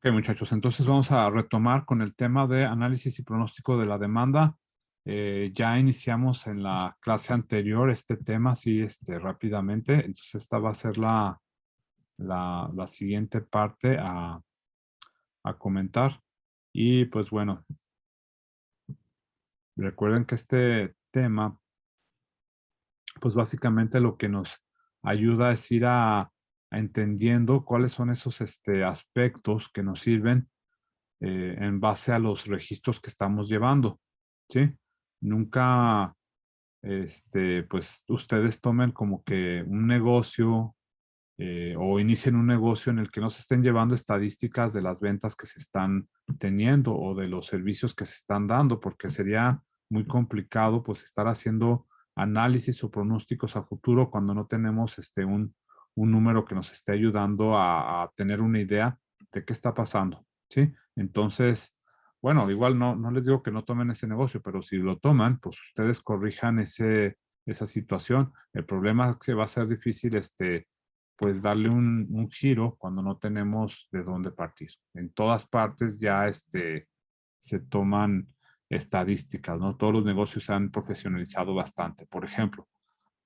Ok, muchachos, entonces vamos a retomar con el tema de análisis y pronóstico de la demanda. Ya iniciamos en la clase anterior este tema, así rápidamente. Entonces esta va a ser la siguiente parte a comentar. Y pues bueno, recuerden que este tema, pues básicamente lo que nos ayuda es ir a entendiendo cuáles son esos aspectos que nos sirven en base a los registros que estamos llevando, ¿sí? Nunca, pues ustedes tomen como que un negocio o inicien un negocio en el que no se estén llevando estadísticas de las ventas que se están teniendo o de los servicios que se están dando, porque sería muy complicado pues estar haciendo análisis o pronósticos a futuro cuando no tenemos un número que nos esté ayudando a tener una idea de qué está pasando, ¿sí? Entonces, bueno, igual no les digo que no tomen ese negocio, pero si lo toman, pues ustedes corrijan esa situación. El problema es que va a ser difícil pues darle un giro cuando no tenemos de dónde partir. En todas partes ya se toman estadísticas, ¿no? Todos los negocios se han profesionalizado bastante. Por ejemplo,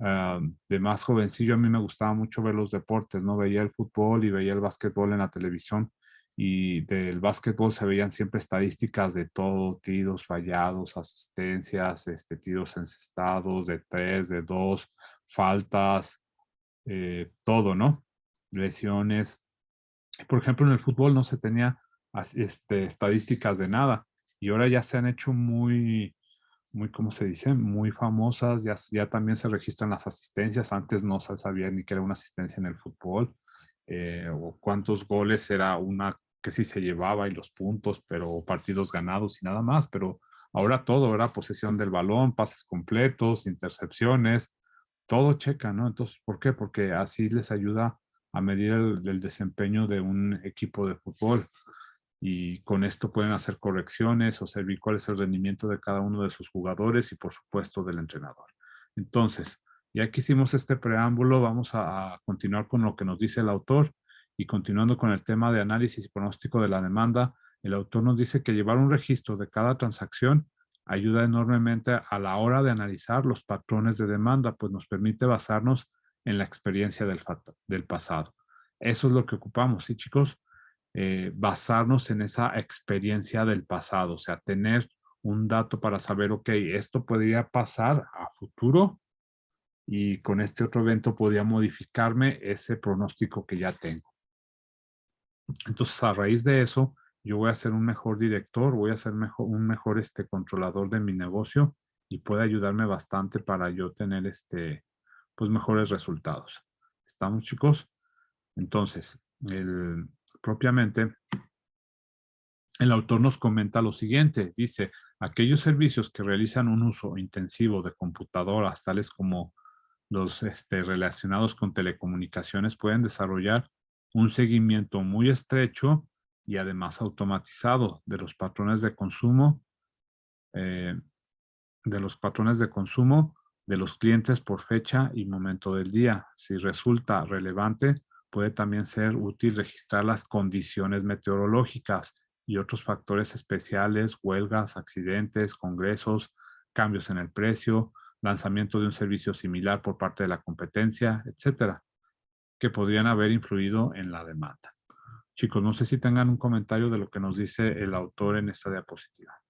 de más jovencillo a mí me gustaba mucho ver los deportes, ¿no? Veía el fútbol y veía el básquetbol en la televisión y del básquetbol se veían siempre estadísticas de todo, tiros fallados, asistencias, tiros encestados, de tres, de dos, faltas, todo, ¿no? Lesiones. Por ejemplo, en el fútbol no se tenía estadísticas de nada y ahora ya se han hecho muy, ¿cómo se dice? Muy famosas, ya también se registran las asistencias. Antes no se sabía ni que era una asistencia en el fútbol, o cuántos goles era una que sí se llevaba y los puntos, pero partidos ganados y nada más. Pero ahora todo era posesión del balón, pases completos, intercepciones, todo checa, ¿no? Entonces, ¿por qué? Porque así les ayuda a medir el desempeño de un equipo de fútbol y con esto pueden hacer correcciones o servir cuál es el rendimiento de cada uno de sus jugadores y por supuesto del entrenador. Entonces, ya que hicimos este preámbulo, vamos a continuar con lo que nos dice el autor y continuando con el tema de análisis y pronóstico de la demanda, el autor nos dice que llevar un registro de cada transacción ayuda enormemente a la hora de analizar los patrones de demanda, pues nos permite basarnos en la experiencia del pasado. Eso es lo que ocupamos, ¿sí, chicos? Basarnos en esa experiencia del pasado, o sea, tener un dato para saber, ok, esto podría pasar a futuro y con este otro evento podría modificarme ese pronóstico que ya tengo. Entonces, a raíz de eso, yo voy a ser un mejor director, voy a ser un mejor controlador de mi negocio y puede ayudarme bastante para yo tener pues mejores resultados. ¿Estamos, chicos? Entonces, propiamente el autor nos comenta lo siguiente, dice, aquellos servicios que realizan un uso intensivo de computadoras, tales como los relacionados con telecomunicaciones, pueden desarrollar un seguimiento muy estrecho y además automatizado eh, de los patrones de consumo de los clientes por fecha y momento del día. Si resulta relevante, puede también ser útil registrar las condiciones meteorológicas y otros factores especiales, huelgas, accidentes, congresos, cambios en el precio, lanzamiento de un servicio similar por parte de la competencia, etcétera, que podrían haber influido en la demanda. Chicos, no sé si tengan un comentario de lo que nos dice el autor en esta diapositiva.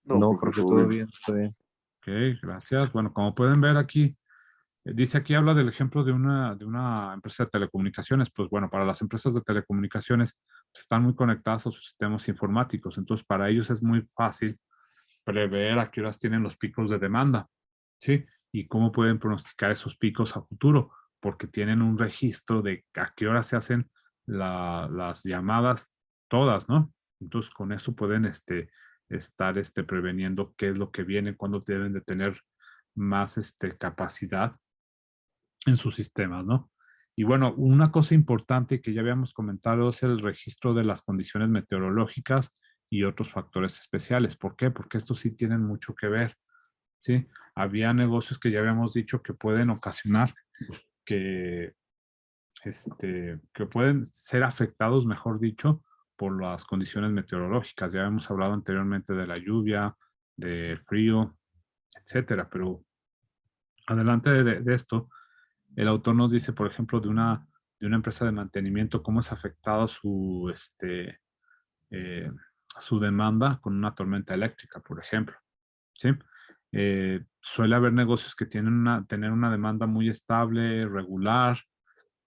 No, profe, todo bien, está bien. Ok, gracias. Bueno, como pueden ver aquí, dice aquí, habla del ejemplo de una empresa de telecomunicaciones. Pues bueno, para las empresas de telecomunicaciones pues, están muy conectadas a sus sistemas informáticos. Entonces, para ellos es muy fácil prever a qué horas tienen los picos de demanda, ¿sí? Y cómo pueden pronosticar esos picos a futuro, porque tienen un registro de a qué horas se hacen las llamadas todas, ¿no? Entonces, con eso pueden estar preveniendo qué es lo que viene, cuándo deben de tener más capacidad en sus sistemas, ¿no? Y bueno, una cosa importante que ya habíamos comentado es el registro de las condiciones meteorológicas y otros factores especiales. ¿Por qué? Porque estos sí tienen mucho que ver. ¿sí? Había negocios que ya habíamos dicho que pueden ocasionar que, que pueden ser afectados, mejor dicho, por las condiciones meteorológicas. Ya hemos hablado anteriormente de la lluvia, del frío, etcétera, pero adelante de esto, el autor nos dice, por ejemplo, de una empresa de mantenimiento, cómo es afectado eh, su demanda con una tormenta eléctrica, por ejemplo, ¿sí? Suele haber negocios que tienen tener una demanda muy estable, regular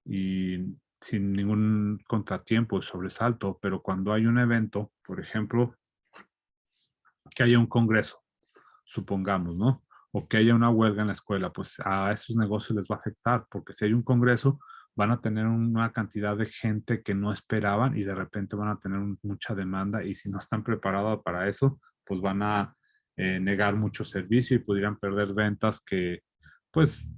y sin ningún contratiempo o sobresalto, pero cuando hay un evento, por ejemplo, que haya un congreso, supongamos, ¿no? O que haya una huelga en la escuela, pues a esos negocios les va a afectar, porque si hay un congreso, van a tener una cantidad de gente que no esperaban y de repente van a tener mucha demanda y si no están preparados para eso, pues van a negar mucho servicio y podrían perder ventas que pues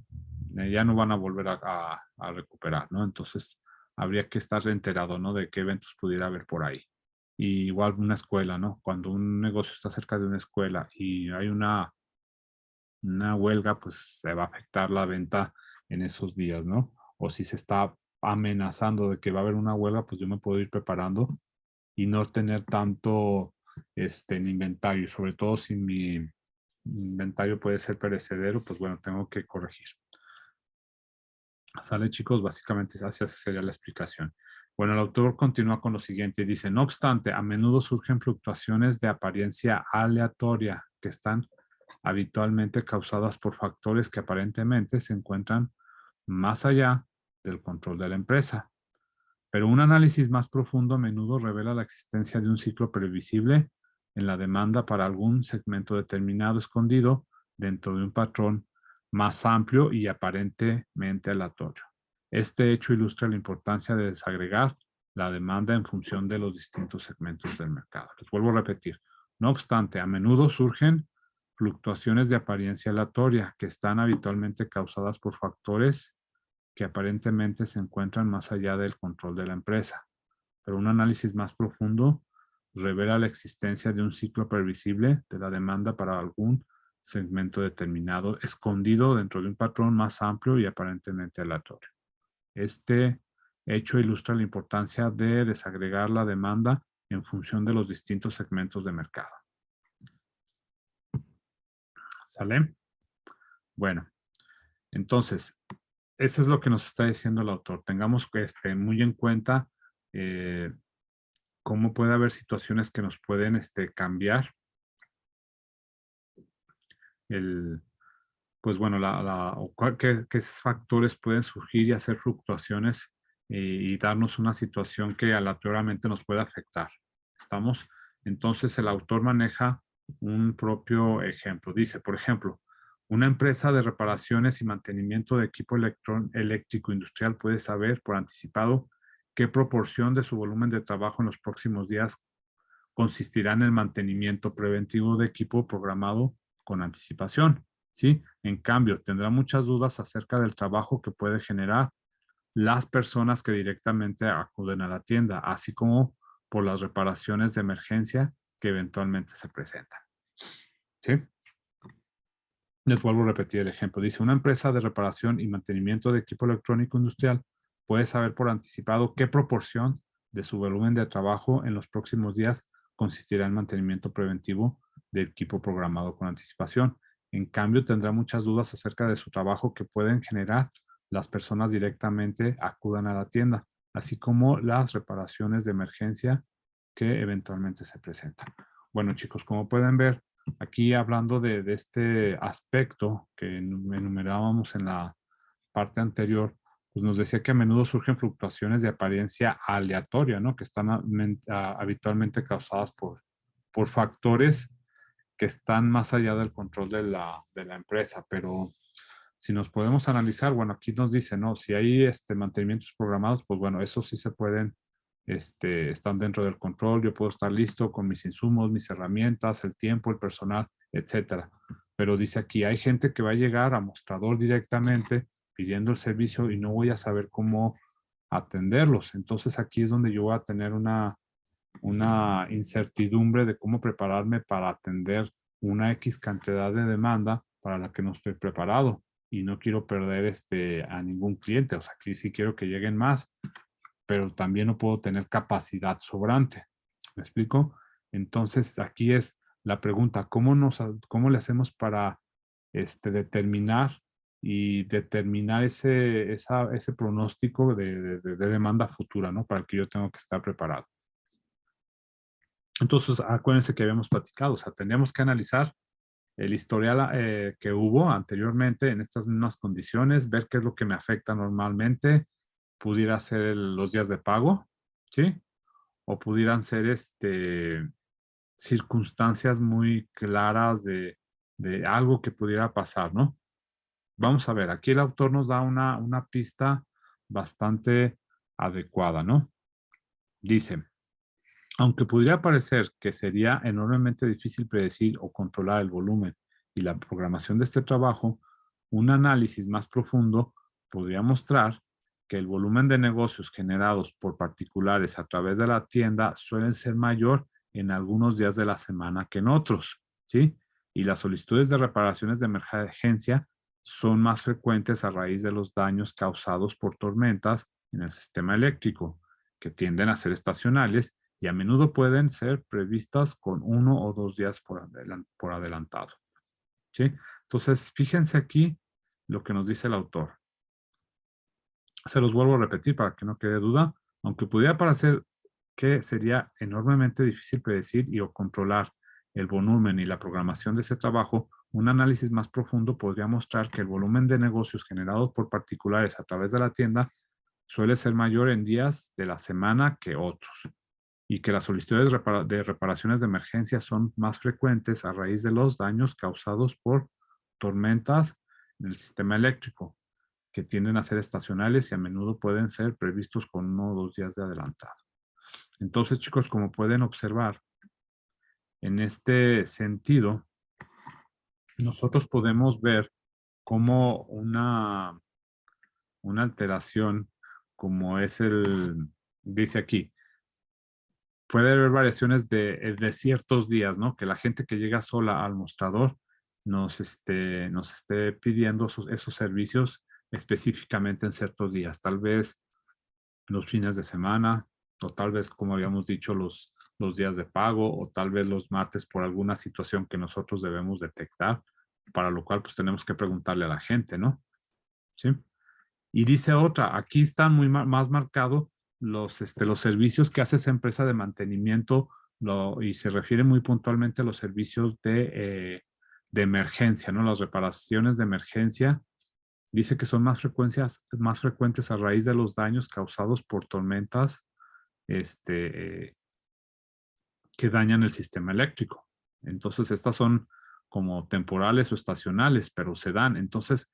ya no van a volver a recuperar, ¿no? Entonces habría que estar enterado, ¿no? De qué eventos pudiera haber por ahí. Y igual una escuela, ¿no? Cuando un negocio está cerca de una escuela y hay una huelga, pues se va a afectar la venta en esos días, ¿no? O si se está amenazando de que va a haber una huelga, pues yo me puedo ir preparando y no tener tanto en inventario, sobre todo si mi inventario puede ser perecedero, pues bueno, tengo que corregir. Sale, chicos, básicamente esa sería la explicación. Bueno, el autor continúa con lo siguiente y dice, no obstante, a menudo surgen fluctuaciones de apariencia aleatoria que están habitualmente causadas por factores que aparentemente se encuentran más allá del control de la empresa. Pero un análisis más profundo a menudo revela la existencia de un ciclo previsible en la demanda para algún segmento determinado escondido dentro de un patrón más amplio y aparentemente aleatorio. Este hecho ilustra la importancia de desagregar la demanda en función de los distintos segmentos del mercado. Les vuelvo a repetir. No obstante, a menudo surgen fluctuaciones de apariencia aleatoria que están habitualmente causadas por factores que aparentemente se encuentran más allá del control de la empresa, pero un análisis más profundo revela la existencia de un ciclo previsible de la demanda para algún segmento determinado, escondido dentro de un patrón más amplio y aparentemente aleatorio. Este hecho ilustra la importancia de desagregar la demanda en función de los distintos segmentos de mercado. ¿Sale? Bueno, entonces, eso es lo que nos está diciendo el autor. Tengamos que muy en cuenta cómo puede haber situaciones que nos pueden cambiar el, pues bueno, qué factores pueden surgir y hacer fluctuaciones y darnos una situación que aleatoriamente nos puede afectar. ¿Estamos? Entonces el autor maneja un propio ejemplo. Dice, por ejemplo, una empresa de reparaciones y mantenimiento de equipo eléctrico industrial puede saber por anticipado qué proporción de su volumen de trabajo en los próximos días consistirá en el mantenimiento preventivo de equipo programado con anticipación, ¿sí? En cambio, tendrá muchas dudas acerca del trabajo que puede generar las personas que directamente acuden a la tienda, así como por las reparaciones de emergencia que eventualmente se presentan, ¿sí? Les vuelvo a repetir el ejemplo. Dice, una empresa de reparación y mantenimiento de equipo electrónico industrial puede saber por anticipado qué proporción de su volumen de trabajo en los próximos días consistirá en mantenimiento preventivo de equipo programado con anticipación. En cambio, tendrá muchas dudas acerca de su trabajo que pueden generar las personas directamente acudan a la tienda, así como las reparaciones de emergencia que eventualmente se presentan. Bueno, chicos, como pueden ver, aquí hablando de este aspecto que enumerábamos en la parte anterior, pues nos decía que a menudo surgen fluctuaciones de apariencia aleatoria, ¿no? Que están habitualmente causadas por factores que están más allá del control de la empresa. Pero si nos podemos analizar, bueno, aquí nos dice, ¿no? Si hay mantenimientos programados, pues bueno, eso sí se pueden están dentro del control, yo puedo estar listo con mis insumos, mis herramientas, el tiempo, el personal, etcétera. Pero dice aquí, hay gente que va a llegar a mostrador directamente pidiendo el servicio y no voy a saber cómo atenderlos. Entonces aquí es donde yo voy a tener una incertidumbre de cómo prepararme para atender una X cantidad de demanda para la que no estoy preparado y no quiero perder a ningún cliente. O sea, aquí sí quiero que lleguen más, pero también no puedo tener capacidad sobrante. ¿Me explico? Entonces, aquí es la pregunta, ¿cómo le hacemos para determinar ese pronóstico de demanda futura, ¿no? Para el que yo tengo que estar preparado. Entonces, acuérdense que habíamos platicado, o sea, tendríamos que analizar el historial que hubo anteriormente en estas mismas condiciones, ver qué es lo que me afecta normalmente, pudiera ser los días de pago, ¿sí? O pudieran ser circunstancias muy claras de algo que pudiera pasar, ¿no? Vamos a ver, aquí el autor nos da una pista bastante adecuada, ¿no? Dice, aunque pudiera parecer que sería enormemente difícil predecir o controlar el volumen y la programación de este trabajo, un análisis más profundo podría mostrar que el volumen de negocios generados por particulares a través de la tienda suelen ser mayor en algunos días de la semana que en otros, ¿sí? Y las solicitudes de reparaciones de emergencia son más frecuentes a raíz de los daños causados por tormentas en el sistema eléctrico, que tienden a ser estacionales y a menudo pueden ser previstas con 1 o 2 días por adelantado. ¿Sí? Entonces, fíjense aquí lo que nos dice el autor. Se los vuelvo a repetir para que no quede duda. Aunque pudiera parecer que sería enormemente difícil predecir y o controlar el volumen y la programación de ese trabajo, un análisis más profundo podría mostrar que el volumen de negocios generados por particulares a través de la tienda suele ser mayor en días de la semana que otros, y que las solicitudes de reparaciones de emergencia son más frecuentes a raíz de los daños causados por tormentas en el sistema eléctrico, que tienden a ser estacionales y a menudo pueden ser previstos con 1 o 2 días de adelantado. Entonces, chicos, como pueden observar, en este sentido, nosotros podemos ver cómo una alteración, como es dice aquí, puede haber variaciones de ciertos días, ¿no? Que la gente que llega sola al mostrador nos esté pidiendo esos servicios específicamente en ciertos días. Tal vez los fines de semana, o tal vez, como habíamos dicho, los días de pago, o tal vez los martes por alguna situación que nosotros debemos detectar, para lo cual pues tenemos que preguntarle a la gente, ¿no? ¿Sí? Y dice otra, aquí están más marcados los servicios que hace esa empresa de mantenimiento y se refiere muy puntualmente a los servicios de emergencia, ¿no? Las reparaciones de emergencia. Dice que son más frecuentes a raíz de los daños causados por tormentas que dañan el sistema eléctrico. Entonces, estas son como temporales o estacionales, pero se dan. Entonces,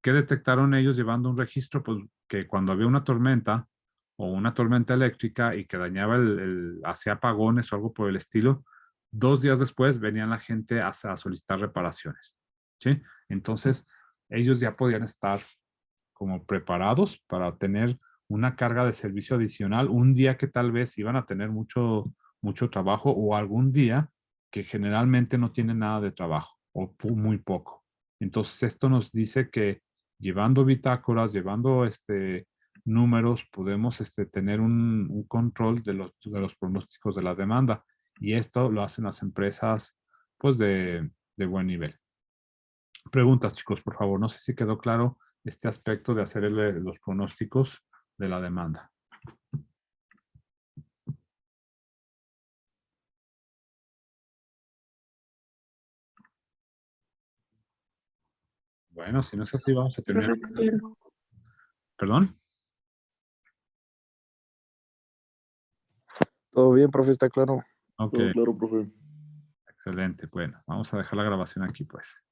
¿qué detectaron ellos llevando un registro? Pues que cuando había una tormenta o una tormenta eléctrica y que dañaba hacía apagones o algo por el estilo, 2 días después venían la gente a solicitar reparaciones, ¿sí? Entonces, ellos ya podían estar como preparados para tener una carga de servicio adicional un día que tal vez iban a tener mucho trabajo, o algún día que generalmente no tienen nada de trabajo o muy poco. Entonces, esto nos dice que llevando bitácoras, llevando números, podemos tener un control de los pronósticos de la demanda. Y esto lo hacen las empresas pues de buen nivel. Preguntas, chicos, por favor. No sé si quedó claro este aspecto de hacer los pronósticos de la demanda. Bueno, si no es así, vamos a terminar. ¿Perdón? Todo bien, profe, está claro. Ok, Todo claro, profe. excelente. Bueno, vamos a dejar la grabación aquí, pues.